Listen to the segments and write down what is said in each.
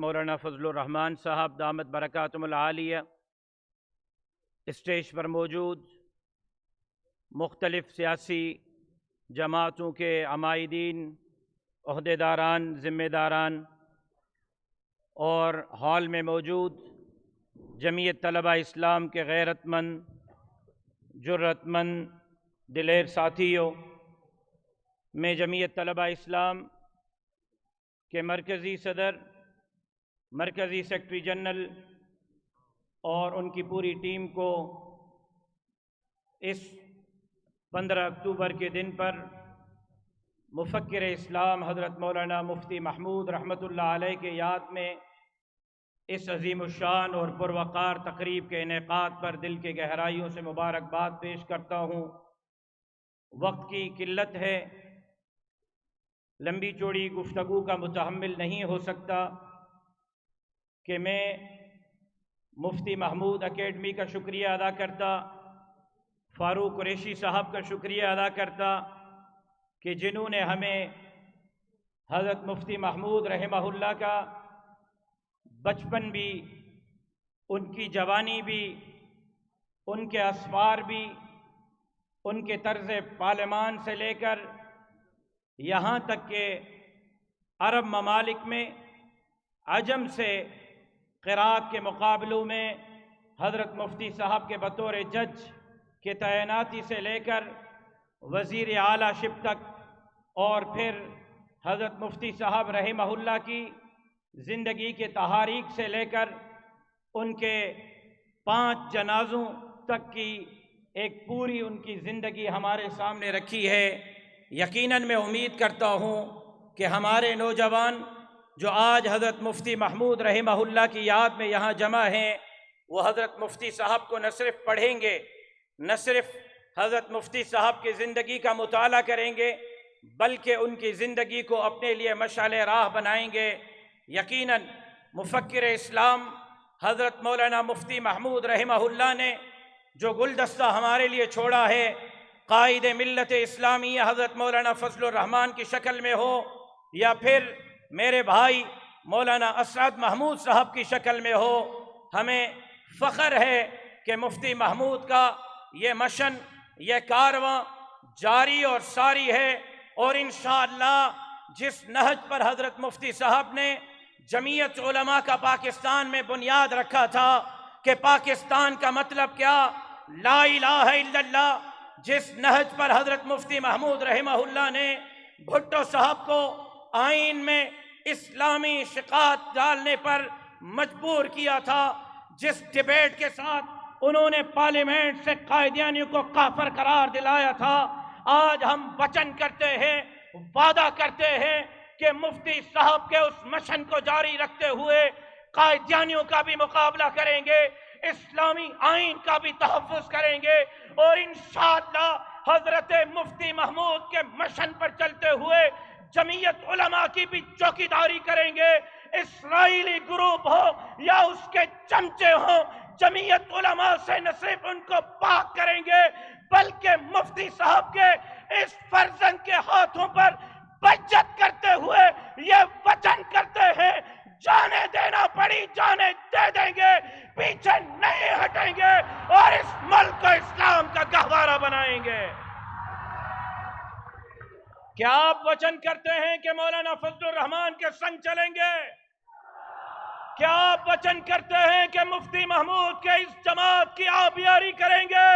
مولانا فضل الرحمان صاحب دامت برکاتہم العالیہ، اسٹیج پر موجود مختلف سیاسی جماعتوں کے عمائدین، عہدیداران، ذمہ داران اور ہال میں موجود جمعیت طلبہ اسلام کے غیرت مند، جرأت مند، دلیر ساتھیوں، میں جمعیت طلبہ اسلام کے مرکزی صدر، مرکزی سیکرٹری جنرل اور ان کی پوری ٹیم کو اس 15 اکتوبر کے دن پر مفکر اسلام حضرت مولانا مفتی محمود رحمۃ اللہ علیہ کے یاد میں اس عظیم الشان اور پروقار تقریب کے انعقاد پر دل کے گہرائیوں سے مبارکباد پیش کرتا ہوں۔ وقت کی قلت ہے، لمبی چوڑی گفتگو کا متحمل نہیں ہو سکتا کہ میں مفتی محمود اکیڈمی کا شکریہ ادا کرتا، فاروق قریشی صاحب کا شکریہ ادا کرتا کہ جنہوں نے ہمیں حضرت مفتی محمود رحمہ اللہ کا بچپن بھی، ان کی جوانی بھی، ان کے اسفار بھی، ان کے طرز پارلیمان سے لے کر یہاں تک کہ عرب ممالک میں عجم سے قرات کے مقابلوں میں حضرت مفتی صاحب کے بطور جج کے تعیناتی سے لے کر وزیر اعلیٰ شپ تک، اور پھر حضرت مفتی صاحب رحمہ اللہ کی زندگی کے تحاریک سے لے کر ان کے 5 جنازوں تک کی ایک پوری ان کی زندگی ہمارے سامنے رکھی ہے۔ یقیناً میں امید کرتا ہوں کہ ہمارے نوجوان جو آج حضرت مفتی محمود رحمہ اللہ کی یاد میں یہاں جمع ہیں، وہ حضرت مفتی صاحب کو نہ صرف پڑھیں گے، نہ صرف حضرت مفتی صاحب کی زندگی کا مطالعہ کریں گے، بلکہ ان کی زندگی کو اپنے لیے مشعل راہ بنائیں گے۔ یقیناً مفکر اسلام حضرت مولانا مفتی محمود رحمہ اللہ نے جو گلدستہ ہمارے لیے چھوڑا ہے، قائد ملت اسلامیہ حضرت مولانا فضل الرحمان کی شکل میں ہو یا پھر میرے بھائی مولانا اسعد محمود صاحب کی شکل میں ہو، ہمیں فخر ہے کہ مفتی محمود کا یہ مشن، یہ کارواں جاری اور ساری ہے، اور انشاءاللہ جس نہج پر حضرت مفتی صاحب نے جمعیت علماء کا پاکستان میں بنیاد رکھا تھا کہ پاکستان کا مطلب کیا، لا الہ الا اللہ، جس نہج پر حضرت مفتی محمود رحمہ اللہ نے بھٹو صاحب کو آئین میں اسلامی شقات ڈالنے پر مجبور کیا تھا، جس ڈیبیٹ کے ساتھ انہوں نے پارلیمنٹ سے قائدیانیوں کو کافر قرار دلایا تھا، آج ہم وچن کرتے ہیں، وعدہ کرتے ہیں کہ مفتی صاحب کے اس مشن کو جاری رکھتے ہوئے قائدیانیوں کا بھی مقابلہ کریں گے، اسلامی آئین کا بھی تحفظ کریں گے، اور انشاءاللہ حضرت مفتی محمود کے مشن پر چلتے ہوئے جمعیت علماء کی بھی چوکیداری کریں گے۔ اسرائیلی گروپ ہو یا اس کے چمچے ہوں، جمعیت علماء سے نہ صرف ان کو پاک کریں گے بلکہ مفتی صاحب کے اس فرزند کے ہاتھوں پر بیعت کرتے ہوئے یہ وچن کرتے ہیں، جانیں دینا پڑی جانیں دے دیں گے، پیچھے نہیں ہٹیں گے اور اس ملک کو اسلام کا گہوارہ بنائیں گے۔ کیا آپ وچن کرتے ہیں کہ مولانا فضل الرحمان کے سنگ چلیں گے؟ کیا آپ وچن کرتے ہیں کہ مفتی محمود کے اس جماعت کی آبیاری کریں گے؟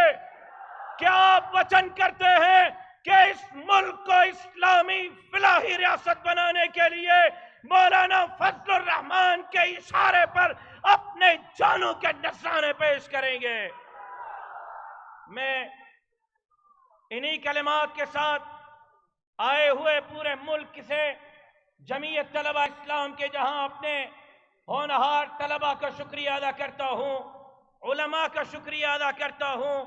کیا آپ وچن کرتے ہیں کہ اس ملک کو اسلامی فلاحی ریاست بنانے کے لیے مولانا فضل الرحمان کے اشارے پر اپنے جانوں کے نذرانے پیش کریں گے؟ میں انہی کلمات کے ساتھ آئے ہوئے پورے ملک سے جمعیت طلبہ اسلام کے جہاں اپنے ہونہار طلبہ کا شکریہ ادا کرتا ہوں، علماء کا شکریہ ادا کرتا ہوں،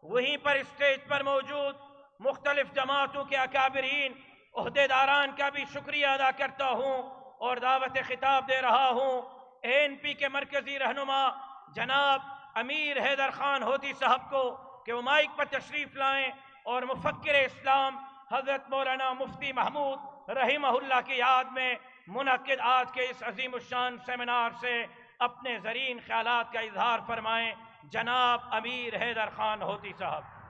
وہیں پر اسٹیج پر موجود مختلف جماعتوں کے اکابرین، عہدیداران کا بھی شکریہ ادا کرتا ہوں، اور دعوت خطاب دے رہا ہوں ANP کے مرکزی رہنما جناب امیر حیدر خان ہوتی صاحب کو کہ وہ مائک پر تشریف لائیں اور مفکر اسلام حضرت مولانا مفتی محمود رحمہ اللہ کی یاد میں منعقد آج کے اس عظیم الشان سیمینار سے اپنے زرین خیالات کا اظہار فرمائیں جناب امیر حیدر خان ہوتی صاحب۔